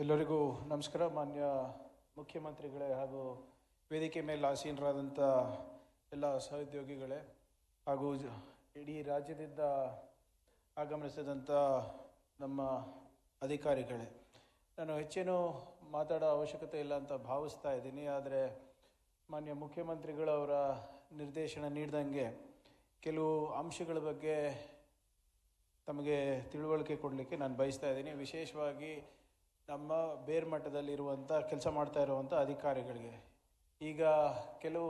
ಎಲ್ಲರಿಗೂ ನಮಸ್ಕಾರ. ಮಾನ್ಯ ಮುಖ್ಯಮಂತ್ರಿಗಳೇ ಹಾಗೂ ವೇದಿಕೆ ಮೇಲೆ ಆಸೀನರಾದಂಥ ಎಲ್ಲ ಸಹೋದ್ಯೋಗಿಗಳೇ ಹಾಗೂ ಇಡೀ ರಾಜ್ಯದಿಂದ ಆಗಮಿಸಿದಂಥ ನಮ್ಮ ಅಧಿಕಾರಿಗಳೇ, ನಾನು ಹೆಚ್ಚೇನು ಮಾತಾಡೋ ಅವಶ್ಯಕತೆ ಇಲ್ಲ ಅಂತ ಭಾವಿಸ್ತಾ ಇದ್ದೀನಿ. ಆದರೆ ಮಾನ್ಯ ಮುಖ್ಯಮಂತ್ರಿಗಳವರ ನಿರ್ದೇಶನ ನೀಡಿದಂಗೆ ಕೆಲವು ಅಂಶಗಳ ಬಗ್ಗೆ ತಮಗೆ ತಿಳುವಳಿಕೆ ಕೊಡಲಿಕ್ಕೆ ನಾನು ಬಯಸ್ತಾ ಇದ್ದೀನಿ. ವಿಶೇಷವಾಗಿ ನಮ್ಮ ಬೇರ್ ಮಟ್ಟದಲ್ಲಿರುವಂಥ ಕೆಲಸ ಮಾಡ್ತಾ ಇರುವಂಥ ಅಧಿಕಾರಿಗಳಿಗೆ. ಈಗ ಕೆಲವು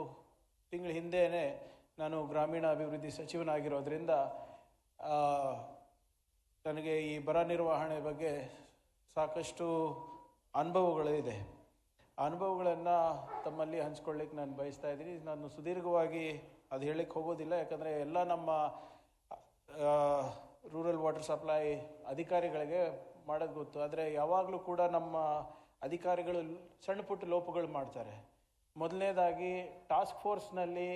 ತಿಂಗಳ ಹಿಂದೆಯೇ ನಾನು ಗ್ರಾಮೀಣ ಅಭಿವೃದ್ಧಿ ಸಚಿವನಾಗಿರೋದ್ರಿಂದ ನನಗೆ ಈ ಬರ ನಿರ್ವಹಣೆ ಬಗ್ಗೆ ಸಾಕಷ್ಟು ಅನುಭವಗಳಿದೆ. ಆ ಅನುಭವಗಳನ್ನು ತಮ್ಮಲ್ಲಿ ಹಂಚ್ಕೊಳ್ಳಿಕ್ಕೆ ನಾನು ಬಯಸ್ತಾ ಇದ್ದೀನಿ. ನಾನು ಸುದೀರ್ಘವಾಗಿ ಅದು ಹೇಳಲಿಕ್ಕೆ ಹೋಗೋದಿಲ್ಲ, ಯಾಕಂದರೆ ಎಲ್ಲ ನಮ್ಮ ರೂರಲ್ ವಾಟರ್ ಸಪ್ಲೈ ಅಧಿಕಾರಿಗಳಿಗೆ ಮಾಡೋದು ಗೊತ್ತು. ಆದರೆ ಯಾವಾಗಲೂ ಕೂಡ ನಮ್ಮ ಅಧಿಕಾರಿಗಳು ಸಣ್ಣ ಪುಟ್ಟ ಲೋಪಗಳು ಮಾಡ್ತಾರೆ. ಮೊದಲನೇದಾಗಿ ಟಾಸ್ಕ್ ಫೋರ್ಸ್ನಲ್ಲಿ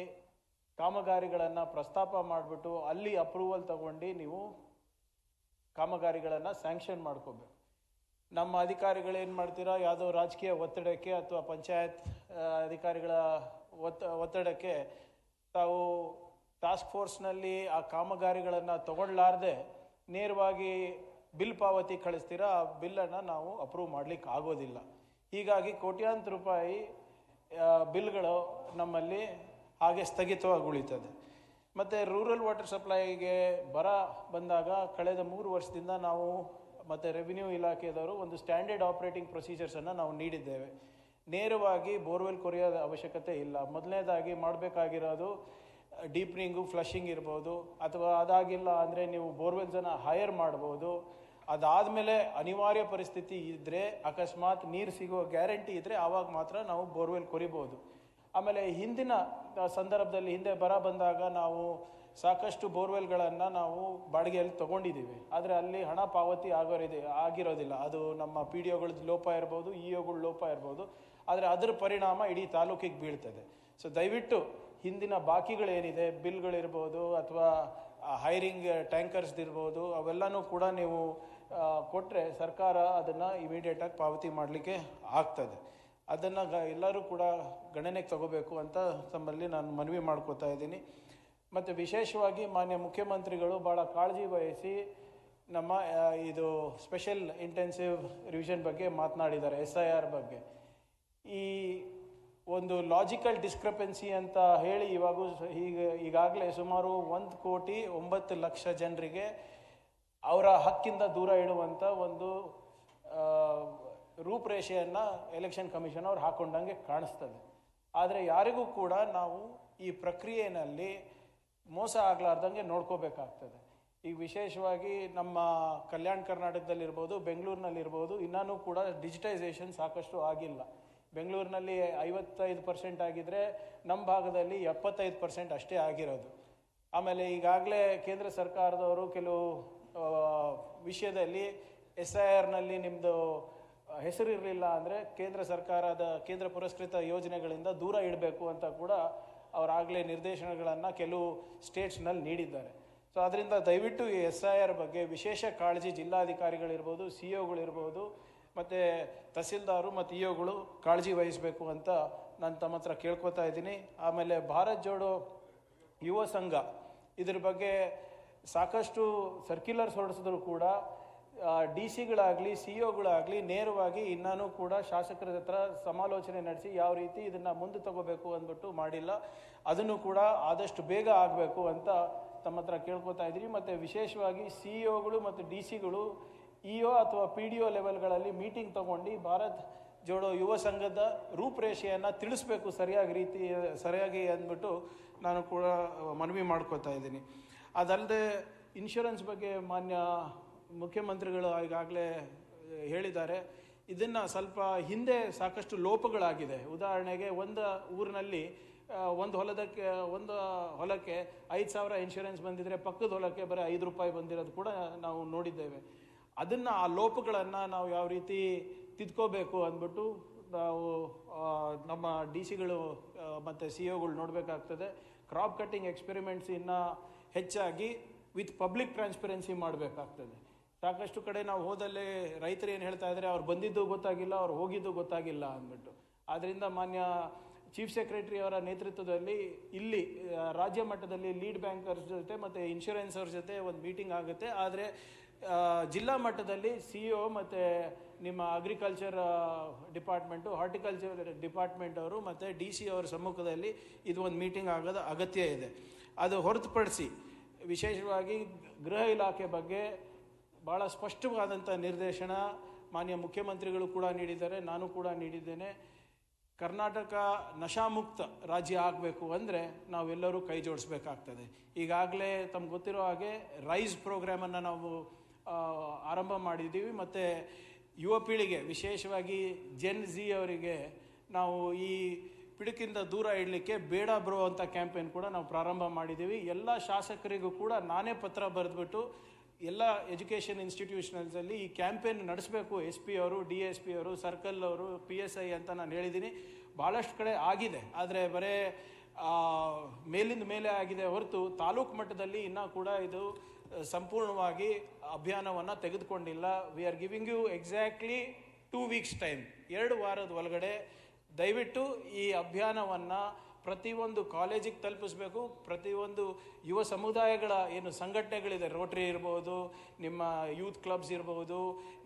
ಕಾಮಗಾರಿಗಳನ್ನು ಪ್ರಸ್ತಾಪ ಮಾಡಿಬಿಟ್ಟು ಅಲ್ಲಿ ಅಪ್ರೂವಲ್ ತಗೊಂಡು ನೀವು ಕಾಮಗಾರಿಗಳನ್ನು ಸ್ಯಾಂಕ್ಷನ್ ಮಾಡ್ಕೋಬೇಕು. ನಮ್ಮ ಅಧಿಕಾರಿಗಳು ಏನು ಮಾಡ್ತೀರಾ, ಯಾವುದೋ ರಾಜಕೀಯ ಒತ್ತಡಕ್ಕೆ ಅಥವಾ ಪಂಚಾಯತ್ ಅಧಿಕಾರಿಗಳ ಒತ್ತಡಕ್ಕೆ ತಾವು ಟಾಸ್ಕ್ ಫೋರ್ಸ್ನಲ್ಲಿ ಆ ಕಾಮಗಾರಿಗಳನ್ನು ತಗೊಳ್ಳಾರ್ದೆ ನೇರವಾಗಿ ಬಿಲ್ ಪಾವತಿ ಕಳಿಸ್ತೀರಾ. ಆ ಬಿಲ್ಲನ್ನು ನಾವು ಅಪ್ರೂವ್ ಮಾಡಲಿಕ್ಕೆ ಆಗೋದಿಲ್ಲ. ಹೀಗಾಗಿ ಕೋಟ್ಯಾಂತರ ರೂಪಾಯಿ ಬಿಲ್ಗಳು ನಮ್ಮಲ್ಲಿ ಹಾಗೆ ಸ್ಥಗಿತವಾಗಿ ಉಳಿತದೆ. ಮತ್ತು ರೂರಲ್ ವಾಟರ್ ಸಪ್ಲೈಗೆ ಬರ ಬಂದಾಗ ಕಳೆದ 3 ವರ್ಷದಿಂದ ನಾವು ಮತ್ತು ರೆವಿನ್ಯೂ ಇಲಾಖೆದವರು ಒಂದು ಸ್ಟ್ಯಾಂಡರ್ಡ್ ಆಪರೇಟಿಂಗ್ ಪ್ರೊಸೀಜರ್ಸನ್ನು ನಾವು ನೀಡಿದ್ದೇವೆ. ನೇರವಾಗಿ ಬೋರ್ವೆಲ್ ಕೊರೆಯೋದ ಅವಶ್ಯಕತೆ ಇಲ್ಲ. ಮೊದಲನೇದಾಗಿ ಮಾಡಬೇಕಾಗಿರೋದು ಡೀಪ್ನಿಂಗು, ಫ್ಲಶಿಂಗ್ ಇರ್ಬೋದು, ಅಥವಾ ಅದಾಗಿಲ್ಲ ಅಂದರೆ ನೀವು ಬೋರ್ವೆಲ್ಸನ್ನು ಹೈರ್ ಮಾಡ್ಬೋದು. ಅದಾದಮೇಲೆ ಅನಿವಾರ್ಯ ಪರಿಸ್ಥಿತಿ ಇದ್ದರೆ, ಅಕಸ್ಮಾತ್ ನೀರು ಸಿಗೋ ಗ್ಯಾರಂಟಿ ಇದ್ದರೆ ಆವಾಗ ಮಾತ್ರ ನಾವು ಬೋರ್ವೆಲ್ ಕೊರಿಬೋದು. ಆಮೇಲೆ ಹಿಂದಿನ ಸಂದರ್ಭದಲ್ಲಿ ಹಿಂದೆ ಬರ ಬಂದಾಗ ನಾವು ಸಾಕಷ್ಟು ಬೋರ್ವೆಲ್ಗಳನ್ನು ನಾವು ಬಾಡಿಗೆಯಲ್ಲಿ ತೊಗೊಂಡಿದ್ದೀವಿ. ಆದರೆ ಅಲ್ಲಿ ಹಣ ಪಾವತಿ ಆಗಿರೋದಿಲ್ಲ. ಅದು ನಮ್ಮ ಪಿ ಡಿ ಒಗಳ ಲೋಪ ಇರ್ಬೋದು, ಇ ಒಗಳ ಲೋಪ ಇರ್ಬೋದು. ಆದರೆ ಅದರ ಪರಿಣಾಮ ಇಡೀ ತಾಲೂಕಿಗೆ ಬೀಳ್ತದೆ. ಸೊ ದಯವಿಟ್ಟು ಹಿಂದಿನ ಬಾಕಿಗಳೇನಿದೆ, ಬಿಲ್ಗಳಿರ್ಬೋದು ಅಥವಾ ಹೈರಿಂಗ್ ಟ್ಯಾಂಕರ್ಸ್ದಿರ್ಬೋದು, ಅವೆಲ್ಲನೂ ಕೂಡ ನೀವು ಕೊಟ್ಟರೆ ಸರ್ಕಾರ ಅದನ್ನು ಇಮಿಡಿಯೇಟಾಗಿ ಪಾವತಿ ಮಾಡಲಿಕ್ಕೆ ಆಗ್ತದೆ. ಅದನ್ನು ಎಲ್ಲರೂ ಕೂಡ ಗಣನೆಗೆ ತಗೋಬೇಕು ಅಂತ ತಮ್ಮಲ್ಲಿ ನಾನು ಮನವಿ ಮಾಡ್ಕೋತಾ ಇದ್ದೀನಿ. ಮತ್ತು ವಿಶೇಷವಾಗಿ ಮಾನ್ಯ ಮುಖ್ಯಮಂತ್ರಿಗಳು ಭಾಳ ಕಾಳಜಿ ವಹಿಸಿ ನಮ್ಮ ಇದು ಸ್ಪೆಷಲ್ ಇಂಟೆನ್ಸಿವ್ ರಿವಿಷನ್ ಬಗ್ಗೆ ಮಾತನಾಡಿದ್ದಾರೆ, SIR ಬಗ್ಗೆ. ಈ ಒಂದು ಲಾಜಿಕಲ್ ಡಿಸ್ಕ್ರಪೆನ್ಸಿ ಅಂತ ಹೇಳಿ ಈಗಾಗಲೇ ಸುಮಾರು 1,09,00,000 ಜನರಿಗೆ ಅವರ ಹಕ್ಕಿಂದ ದೂರ ಇಡುವಂಥ ಒಂದು ರೂಪರೇಷೆಯನ್ನು ಎಲೆಕ್ಷನ್ ಕಮಿಷನ್ ಅವ್ರು ಹಾಕ್ಕೊಂಡಂಗೆ ಕಾಣಿಸ್ತದೆ. ಆದರೆ ಯಾರಿಗೂ ಕೂಡ ನಾವು ಈ ಪ್ರಕ್ರಿಯೆಯಲ್ಲಿ ಮೋಸ ಆಗಲಾರ್ದಂಗೆ ನೋಡ್ಕೋಬೇಕಾಗ್ತದೆ. ಈಗ ವಿಶೇಷವಾಗಿ ನಮ್ಮ ಕಲ್ಯಾಣ ಕರ್ನಾಟಕದಲ್ಲಿರ್ಬೋದು, ಬೆಂಗಳೂರಿನಲ್ಲಿರ್ಬೋದು, ಇನ್ನೂ ಕೂಡ ಡಿಜಿಟೈಸೇಷನ್ ಸಾಕಷ್ಟು ಆಗಿಲ್ಲ. ಬೆಂಗಳೂರಿನಲ್ಲಿ 55% ಆಗಿದ್ದರೆ ನಮ್ಮ ಭಾಗದಲ್ಲಿ 75% ಅಷ್ಟೇ ಆಗಿರೋದು. ಆಮೇಲೆ ಈಗಾಗಲೇ ಕೇಂದ್ರ ಸರ್ಕಾರದವರು ಕೆಲವು ವಿಷಯದಲ್ಲಿ SIRನಲ್ಲಿ ನಿಮ್ಮದು ಹೆಸರಿರಲಿಲ್ಲ ಅಂದರೆ ಕೇಂದ್ರ ಪುರಸ್ಕೃತ ಯೋಜನೆಗಳಿಂದ ದೂರ ಇಡಬೇಕು ಅಂತ ಕೂಡ ಅವರಾಗಲೇ ನಿರ್ದೇಶನಗಳನ್ನು ಕೆಲವು ಸ್ಟೇಟ್ಸ್ನಲ್ಲಿ ನೀಡಿದ್ದಾರೆ. ಸೊ ಅದರಿಂದ ದಯವಿಟ್ಟು ಈ SIR ಬಗ್ಗೆ ವಿಶೇಷ ಕಾಳಜಿ ಜಿಲ್ಲಾಧಿಕಾರಿಗಳಿರ್ಬೋದು, COಗಳಿರ್ಬೋದು, ಮತ್ತು ತಹಸೀಲ್ದಾರು ಮತ್ತು EOಗಳು ಕಾಳಜಿ ವಹಿಸಬೇಕು ಅಂತ ನಾನು ತಮ್ಮ ಹತ್ರ ಕೇಳ್ಕೊತಾ ಇದ್ದೀನಿ. ಆಮೇಲೆ ಭಾರತ್ ಜೋಡೋ ಯುವ ಸಂಘ ಇದ್ರ ಬಗ್ಗೆ ಸಾಕಷ್ಟು ಸರ್ಕ್ಯುಲರ್ಸ್ ಹೊರಡಿಸಿದ್ರು ಕೂಡ DC-ಗಳಾಗಲಿ COಗಳಾಗಲಿ ನೇರವಾಗಿ ಇನ್ನೂ ಕೂಡ ಶಾಸಕರ ಹತ್ರ ಸಮಾಲೋಚನೆ ನಡೆಸಿ ಯಾವ ರೀತಿ ಇದನ್ನು ಮುಂದೆ ತಗೋಬೇಕು ಅಂದ್ಬಿಟ್ಟು ಮಾಡಿಲ್ಲ. ಅದನ್ನು ಕೂಡ ಆದಷ್ಟು ಬೇಗ ಆಗಬೇಕು ಅಂತ ತಮ್ಮ ಹತ್ರ ಕೇಳ್ಕೊತಾ ಇದ್ದೀನಿ. ಮತ್ತು ವಿಶೇಷವಾಗಿ COಗಳು ಮತ್ತು DC-ಗಳು EO ಅಥವಾ PDO ಲೆವೆಲ್ಗಳಲ್ಲಿ ಮೀಟಿಂಗ್ ತಗೊಂಡು ಭಾರತ್ ಜೋಡೋ ಯುವ ಸಂಘದ ರೂಪರೇಷೆಯನ್ನು ತಿಳಿಸ್ಬೇಕು ಸರಿಯಾಗಿ ಅಂದ್ಬಿಟ್ಟು ನಾನು ಕೂಡ ಮನವಿ ಮಾಡ್ಕೋತಾ ಇದ್ದೀನಿ. ಅದಲ್ಲದೆ ಇನ್ಶೂರೆನ್ಸ್ ಬಗ್ಗೆ ಮಾನ್ಯ ಮುಖ್ಯಮಂತ್ರಿಗಳು ಈಗಾಗಲೇ ಹೇಳಿದ್ದಾರೆ. ಇದನ್ನು ಸ್ವಲ್ಪ ಹಿಂದೆ ಸಾಕಷ್ಟು ಲೋಪಗಳಾಗಿದೆ. ಉದಾಹರಣೆಗೆ ಒಂದು ಊರಿನಲ್ಲಿ ಒಂದು ಹೊಲಕ್ಕೆ 5,000 ಇನ್ಶೂರೆನ್ಸ್ ಬಂದಿದ್ದರೆ ಪಕ್ಕದ ಹೊಲಕ್ಕೆ ಬರೀ ₹5 ಬಂದಿರೋದು ಕೂಡ ನಾವು ನೋಡಿದ್ದೇವೆ. ಆ ಲೋಪಗಳನ್ನು ನಾವು ಯಾವ ರೀತಿ ತಿದ್ಕೋಬೇಕು ಅಂದ್ಬಿಟ್ಟು ನಾವು ನಮ್ಮ DC-ಗಳು ಮತ್ತು COಗಳು ನೋಡಬೇಕಾಗ್ತದೆ. ಕ್ರಾಪ್ ಕಟ್ಟಿಂಗ್ ಎಕ್ಸ್ಪೆರಿಮೆಂಟ್ಸ್ ಇನ್ನೂ ಹೆಚ್ಚಾಗಿ ವಿತ್ ಪಬ್ಲಿಕ್ ಟ್ರಾನ್ಸ್ಪರೆನ್ಸಿ ಮಾಡಬೇಕಾಗ್ತದೆ. ಸಾಕಷ್ಟು ಕಡೆ ನಾವು ಹೋದಲ್ಲಿ ರೈತರು ಏನು ಹೇಳ್ತಾ ಇದ್ದಾರೆ, ಅವ್ರು ಬಂದಿದ್ದು ಗೊತ್ತಾಗಿಲ್ಲ, ಅವ್ರು ಹೋಗಿದ್ದು ಗೊತ್ತಾಗಿಲ್ಲ ಅಂದ್ಬಿಟ್ಟು. ಆದ್ದರಿಂದ ಮಾನ್ಯ ಚೀಫ್ ಸೆಕ್ರೆಟರಿ ಅವರ ನೇತೃತ್ವದಲ್ಲಿ ಇಲ್ಲಿ ರಾಜ್ಯ ಮಟ್ಟದಲ್ಲಿ ಲೀಡ್ ಬ್ಯಾಂಕರ್ಸ್ ಜೊತೆ ಮತ್ತು ಇನ್ಶೂರೆನ್ಸ್ ಅವ್ರ ಜೊತೆ ಒಂದು ಮೀಟಿಂಗ್ ಆಗುತ್ತೆ. ಆದರೆ ಜಿಲ್ಲಾ ಮಟ್ಟದಲ್ಲಿ CEO ಮತ್ತು ನಿಮ್ಮ ಅಗ್ರಿಕಲ್ಚರ್ ಡಿಪಾರ್ಟ್ಮೆಂಟು, ಹಾರ್ಟಿಕಲ್ಚರ್ ಡಿಪಾರ್ಟ್ಮೆಂಟ್ ಅವರು ಮತ್ತು DC ಅವರ ಸಮ್ಮುಖದಲ್ಲಿ ಇದು ಒಂದು ಮೀಟಿಂಗ್ ಆಗೋದು ಅಗತ್ಯ ಇದೆ. ಅದು ಹೊರತುಪಡಿಸಿ ವಿಶೇಷವಾಗಿ ಗೃಹ ಇಲಾಖೆ ಬಗ್ಗೆ ಭಾಳ ಸ್ಪಷ್ಟವಾದಂಥ ನಿರ್ದೇಶನ ಮಾನ್ಯ ಮುಖ್ಯಮಂತ್ರಿಗಳು ಕೂಡ ನೀಡಿದ್ದಾರೆ, ನಾನು ಕೂಡ ನೀಡಿದ್ದೇನೆ. ಕರ್ನಾಟಕ ನಶಾಮುಕ್ತ ರಾಜ್ಯ ಆಗಬೇಕು ಅಂದರೆ ನಾವೆಲ್ಲರೂ ಕೈ ಜೋಡಿಸ್ಬೇಕಾಗ್ತದೆ. ಈಗಾಗಲೇ ತಮ್ಗೆ ಗೊತ್ತಿರೋ ಹಾಗೆ ರೈಸ್ ಪ್ರೋಗ್ರಾಮನ್ನು ನಾವು ಆರಂಭ ಮಾಡಿದ್ದೀವಿ ಮತ್ತು ಯುವ ಪೀಳಿಗೆ ವಿಶೇಷವಾಗಿ ಜೆನ್ Z ಅವರಿಗೆ ನಾವು ಈ ಪಿಡುಕಿಂದ ದೂರ ಇಡಲಿಕ್ಕೆ ಬೇಡ ಬ್ರೋ ಅಂತ ಕ್ಯಾಂಪೇನ್ ಕೂಡ ನಾವು ಪ್ರಾರಂಭ ಮಾಡಿದ್ದೀವಿ. ಎಲ್ಲ ಶಾಸಕರಿಗೂ ಕೂಡ ನಾನೇ ಪತ್ರ ಬರೆದ್ಬಿಟ್ಟು ಎಲ್ಲ ಎಜುಕೇಷನ್ ಇನ್ಸ್ಟಿಟ್ಯೂಷನಲ್ಸಲ್ಲಿ ಈ ಕ್ಯಾಂಪೇನ್ ನಡೆಸಬೇಕು. SP ಅವರು, DSP ಅವರು, ಸರ್ಕಲ್ ಅವರು, PSI ಅಂತ ನಾನು ಹೇಳಿದ್ದೀನಿ. ಭಾಳಷ್ಟು ಕಡೆ ಆಗಿದೆ, ಆದರೆ ಬರೀ ಮೇಲಿಂದ ಮೇಲೆ ಆಗಿದೆ ಹೊರತು ತಾಲೂಕು ಮಟ್ಟದಲ್ಲಿ ಇನ್ನೂ ಕೂಡ ಇದು ಸಂಪೂರ್ಣವಾಗಿ ಅಭಿಯಾನವನ್ನು ತೆಗೆದುಕೊಂಡಿಲ್ಲ. We are giving you exactly 2 weeks time, 2 ವಾರದ ಒಳಗಡೆ ದಯವಿಟ್ಟು ಈ ಅಭಿಯಾನವನ್ನು ಪ್ರತಿಯೊಂದು ಕಾಲೇಜಿಗೆ ತಲುಪಿಸ್ಬೇಕು. ಪ್ರತಿಯೊಂದು ಯುವ ಸಮುದಾಯಗಳ ಏನು ಸಂಘಟನೆಗಳಿದೆ, ರೋಟರಿ ಇರ್ಬೋದು, ನಿಮ್ಮ ಯೂತ್ ಕ್ಲಬ್ಸ್ ಇರ್ಬೋದು,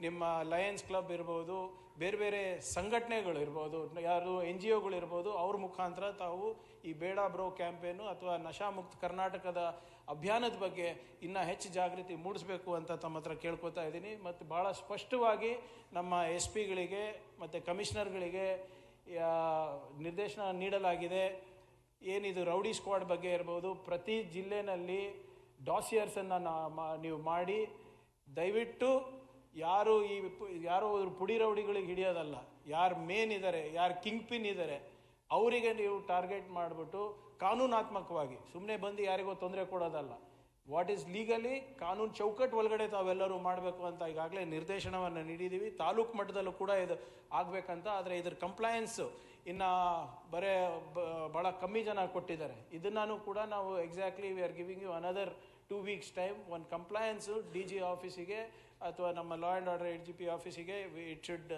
ನಿಮ್ಮ ಲಯನ್ಸ್ ಕ್ಲಬ್ ಇರ್ಬೋದು, ಬೇರೆ ಬೇರೆ ಸಂಘಟನೆಗಳು ಇರ್ಬೋದು, ಯಾರು NGOಗಳು ಇರ್ಬೋದು, ಅವ್ರ ಮುಖಾಂತರ ತಾವು ಈ ಬೇಡ ಬ್ರೋ ಕ್ಯಾಂಪೇನು ಅಥವಾ ನಶಾಮುಕ್ತ ಕರ್ನಾಟಕದ ಅಭಿಯಾನದ ಬಗ್ಗೆ ಇನ್ನೂ ಹೆಚ್ಚು ಜಾಗೃತಿ ಮೂಡಿಸಬೇಕು ಅಂತ ತಮ್ಮ ಹತ್ರ ಕೇಳ್ಕೊತಾ ಇದ್ದೀನಿ. ಮತ್ತು ಭಾಳ ಸ್ಪಷ್ಟವಾಗಿ ನಮ್ಮ SP ಗಳಿಗೆ ಮತ್ತು ಕಮಿಷನರ್ಗಳಿಗೆ ನಿರ್ದೇಶನ ನೀಡಲಾಗಿದೆ. ಏನಿದು ರೌಡಿ ಸ್ಕ್ವಾಡ್ ಬಗ್ಗೆ ಇರ್ಬೋದು, ಪ್ರತಿ ಜಿಲ್ಲೆನಲ್ಲಿ ಡಾಸಿಯರ್ಸನ್ನು ನೀವು ಮಾಡಿ ದಯವಿಟ್ಟು ಯಾರೋ ಪುಡಿ ರೌಡಿಗಳಿಗೆ ಹಿಡಿಯೋದಲ್ಲ, ಯಾರು ಮೇನ್ ಇದ್ದಾರೆ, ಯಾರು ಕಿಂಗ್ ಪಿನ್ ಇದ್ದಾರೆ ಅವರಿಗೆ ನೀವು ಟಾರ್ಗೆಟ್ ಮಾಡಿಬಿಟ್ಟು ಕಾನೂನಾತ್ಮಕವಾಗಿ ಸುಮ್ಮನೆ ಬಂದು ಯಾರಿಗೋ ತೊಂದರೆ ಕೊಡೋದಲ್ಲ, ವಾಟ್ ಈಸ್ ಲೀಗಲಿ ಕಾನೂನು ಚೌಕಟ್ಟು ಒಳಗಡೆ ತಾವೆಲ್ಲರೂ ಮಾಡಬೇಕು ಅಂತ ಈಗಾಗಲೇ ನಿರ್ದೇಶನವನ್ನು ನೀಡಿದ್ದೀವಿ. ತಾಲೂಕು ಮಟ್ಟದಲ್ಲೂ ಕೂಡ ಇದು ಆಗಬೇಕಂತ. ಆದರೆ ಇದ್ರ ಕಂಪ್ಲಯನ್ಸು ಇನ್ನು ಭಾಳ ಕಮ್ಮಿ ಜನ ಕೊಟ್ಟಿದ್ದಾರೆ. ಇದನ್ನು ಕೂಡ ನಾವು exactly we are giving you another 2 weeks time. ಒಂದು ಕಂಪ್ಲಯನ್ಸು DG ಆಫೀಸಿಗೆ ಅಥವಾ ನಮ್ಮ ಲಾ ಆ್ಯಂಡ್ ಆರ್ಡರ್ AGP ಆಫೀಸಿಗೆ it should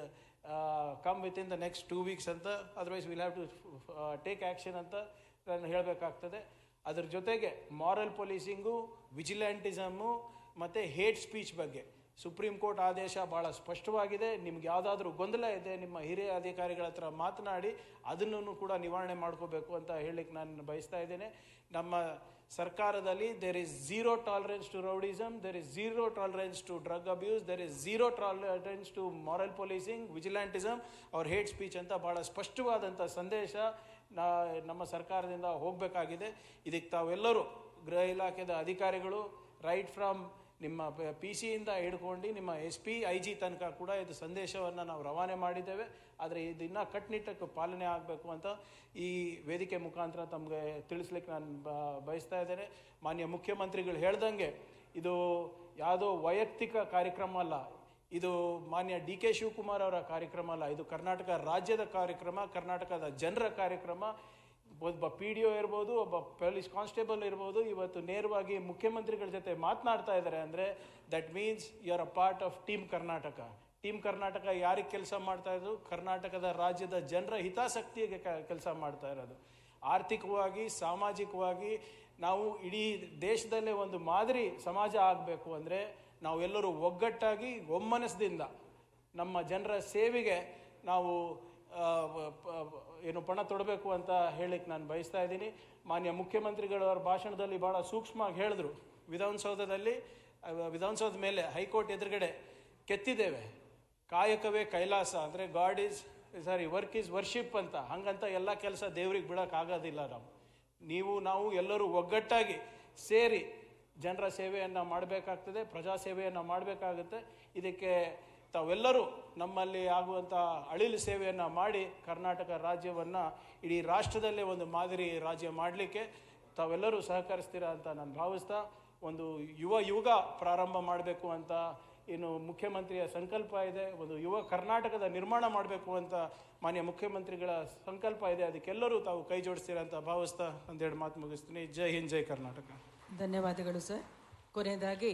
come within the next 2 weeks ಅಂತ. Otherwise will have to take action ಅಂತ ನಾನು ಹೇಳಬೇಕಾಗ್ತದೆ. ಅದ್ರ ಜೊತೆಗೆ ಮಾರಲ್ ಪೊಲೀಸಿಂಗು, ವಿಜಿಲೆಂಟಿಸಮು ಮತ್ತು ಹೇಟ್ ಸ್ಪೀಚ್ ಬಗ್ಗೆ ಸುಪ್ರೀಂ ಕೋರ್ಟ್ ಆದೇಶ ಭಾಳ ಸ್ಪಷ್ಟವಾಗಿದೆ. ನಿಮ್ಗೆ ಯಾವುದಾದ್ರೂ ಗೊಂದಲ ಇದೆ, ನಿಮ್ಮ ಹಿರಿಯ ಅಧಿಕಾರಿಗಳ ಹತ್ರ ಮಾತನಾಡಿ ಅದನ್ನು ಕೂಡ ನಿವಾರಣೆ ಮಾಡ್ಕೋಬೇಕು ಅಂತ ಹೇಳಲಿಕ್ಕೆ ನಾನು ಬಯಸ್ತಾ ಇದ್ದೇನೆ. ನಮ್ಮ ಸರ್ಕಾರದಲ್ಲಿ there is 0 tolerance to rowdyism, there is 0 tolerance to drug abuse, there is 0 tolerance to moral policing, vigilantism ಅವ್ರ ಹೇಟ್ ಸ್ಪೀಚ್ ಅಂತ ಭಾಳ ಸ್ಪಷ್ಟವಾದಂಥ ಸಂದೇಶ ನಮ್ಮ ಸರ್ಕಾರದಿಂದ ಹೋಗಬೇಕಾಗಿದೆ. ಇದಕ್ಕೆ ತಾವೆಲ್ಲರೂ ಗೃಹ ಇಲಾಖೆದ ಅಧಿಕಾರಿಗಳು ರೈಟ್ ಫ್ರಮ್ ನಿಮ್ಮ PC ಹಿಡ್ಕೊಂಡು ನಿಮ್ಮ SP IG ತನಕ ಕೂಡ ಇದು ಸಂದೇಶವನ್ನು ನಾವು ರವಾನೆ ಮಾಡಿದ್ದೇವೆ. ಆದರೆ ಇದು ಇನ್ನೂ ಕಟ್ಟುನಿಟ್ಟಕ್ಕೆ ಪಾಲನೆ ಆಗಬೇಕು ಅಂತ ಈ ವೇದಿಕೆ ಮುಖಾಂತರ ತಮಗೆ ತಿಳಿಸ್ಲಿಕ್ಕೆ ನಾನು ಬಯಸ್ತಾ ಇದ್ದೇನೆ. ಮಾನ್ಯ ಮುಖ್ಯಮಂತ್ರಿಗಳು ಹೇಳ್ದಂಗೆ ಇದು ಯಾವುದೋ ವೈಯಕ್ತಿಕ ಕಾರ್ಯಕ್ರಮ ಅಲ್ಲ, ಇದು ಮಾನ್ಯ DK ಶಿವಕುಮಾರ್ ಅವರ ಕಾರ್ಯಕ್ರಮ ಅಲ್ಲ, ಇದು ಕರ್ನಾಟಕ ರಾಜ್ಯದ ಕಾರ್ಯಕ್ರಮ, ಕರ್ನಾಟಕದ ಜನರ ಕಾರ್ಯಕ್ರಮ. ಒಬ್ಬ PDO ಇರ್ಬೋದು, ಒಬ್ಬ ಪೊಲೀಸ್ ಕಾನ್ಸ್ಟೇಬಲ್ ಇರ್ಬೋದು, ಇವತ್ತು ನೇರವಾಗಿ ಮುಖ್ಯಮಂತ್ರಿಗಳ ಜೊತೆ ಮಾತನಾಡ್ತಾ ಇದ್ದಾರೆ ಅಂದರೆ that means you are a part of team Karnataka. Team Karnataka ಯಾರಿಗೆ ಕೆಲಸ ಮಾಡ್ತಾ ಇರೋದು? ಕರ್ನಾಟಕದ ರಾಜ್ಯದ ಜನರ ಹಿತಾಸಕ್ತಿಗೆ ಕೆಲಸ ಮಾಡ್ತಾ ಇರೋದು. ಆರ್ಥಿಕವಾಗಿ, ಸಾಮಾಜಿಕವಾಗಿ ನಾವು ಇಡೀ ದೇಶದಲ್ಲೇ ಒಂದು ಮಾದರಿ ಸಮಾಜ ಆಗಬೇಕು ಅಂದರೆ ನಾವೆಲ್ಲರೂ ಒಗ್ಗಟ್ಟಾಗಿ ಒಮ್ಮನಸ್ದಿಂದ ನಮ್ಮ ಜನರ ಸೇವೆಗೆ ನಾವು ಪಣ ತೊಡಬೇಕು ಅಂತ ಹೇಳಲಿಕ್ಕೆ ನಾನು ಬಯಸ್ತಾ ಇದ್ದೀನಿ. ಮಾನ್ಯ ಮುಖ್ಯಮಂತ್ರಿಗಳವರ ಭಾಷಣದಲ್ಲಿ ಭಾಳ ಸೂಕ್ಷ್ಮವಾಗಿ ಹೇಳಿದ್ರು. ವಿಧಾನಸೌಧದ ಮೇಲೆ ಹೈಕೋರ್ಟ್ ಎದುರುಗಡೆ ಕೆತ್ತಿದ್ದೇವೆ, ಕಾಯಕವೇ ಕೈಲಾಸ ಅಂದರೆ ವರ್ಕ್ ಈಸ್ ವರ್ಷಿಪ್ ಅಂತ. ಹಂಗಂತ ಎಲ್ಲ ಕೆಲಸ ದೇವ್ರಿಗೆ ಬಿಡೋಕ್ಕಾಗೋದಿಲ್ಲ. ನಾವು ಎಲ್ಲರೂ ಒಗ್ಗಟ್ಟಾಗಿ ಸೇರಿ ಜನರ ಸೇವೆಯನ್ನು ಮಾಡಬೇಕಾಗ್ತದೆ, ಪ್ರಜಾ ಸೇವೆಯನ್ನು ಮಾಡಬೇಕಾಗುತ್ತೆ. ಇದಕ್ಕೆ ತಾವೆಲ್ಲರೂ ನಮ್ಮಲ್ಲಿ ಆಗುವಂಥ ಅಳಿಲು ಸೇವೆಯನ್ನು ಮಾಡಿ ಕರ್ನಾಟಕ ರಾಜ್ಯವನ್ನು ಇಡೀ ರಾಷ್ಟ್ರದಲ್ಲೇ ಒಂದು ಮಾದರಿ ರಾಜ್ಯ ಮಾಡಲಿಕ್ಕೆ ತಾವೆಲ್ಲರೂ ಸಹಕರಿಸ್ತೀರಾ ಅಂತ ನಾನು ಭಾವಿಸ್ತಾ, ಒಂದು ಯುಗ ಪ್ರಾರಂಭ ಮಾಡಬೇಕು ಅಂತ ಏನು ಮುಖ್ಯಮಂತ್ರಿಯ ಸಂಕಲ್ಪ ಇದೆ, ಒಂದು ಯುವ ಕರ್ನಾಟಕದ ನಿರ್ಮಾಣ ಮಾಡಬೇಕು ಅಂತ ಮಾನ್ಯ ಮುಖ್ಯಮಂತ್ರಿಗಳ ಸಂಕಲ್ಪ ಇದೆ. ಅದಕ್ಕೆಲ್ಲರೂ ತಾವು ಕೈ ಜೋಡಿಸ್ತೀರಾ ಅಂತ ಭಾವಿಸ್ತಾ ಒಂದೆರಡು ಮಾತು ಮುಗಿಸ್ತೀನಿ. ಜೈ ಹಿಂದ್, ಜೈ ಕರ್ನಾಟಕ. ಧನ್ಯವಾದಗಳು ಸರ್. ಕೊನೆಯದಾಗಿ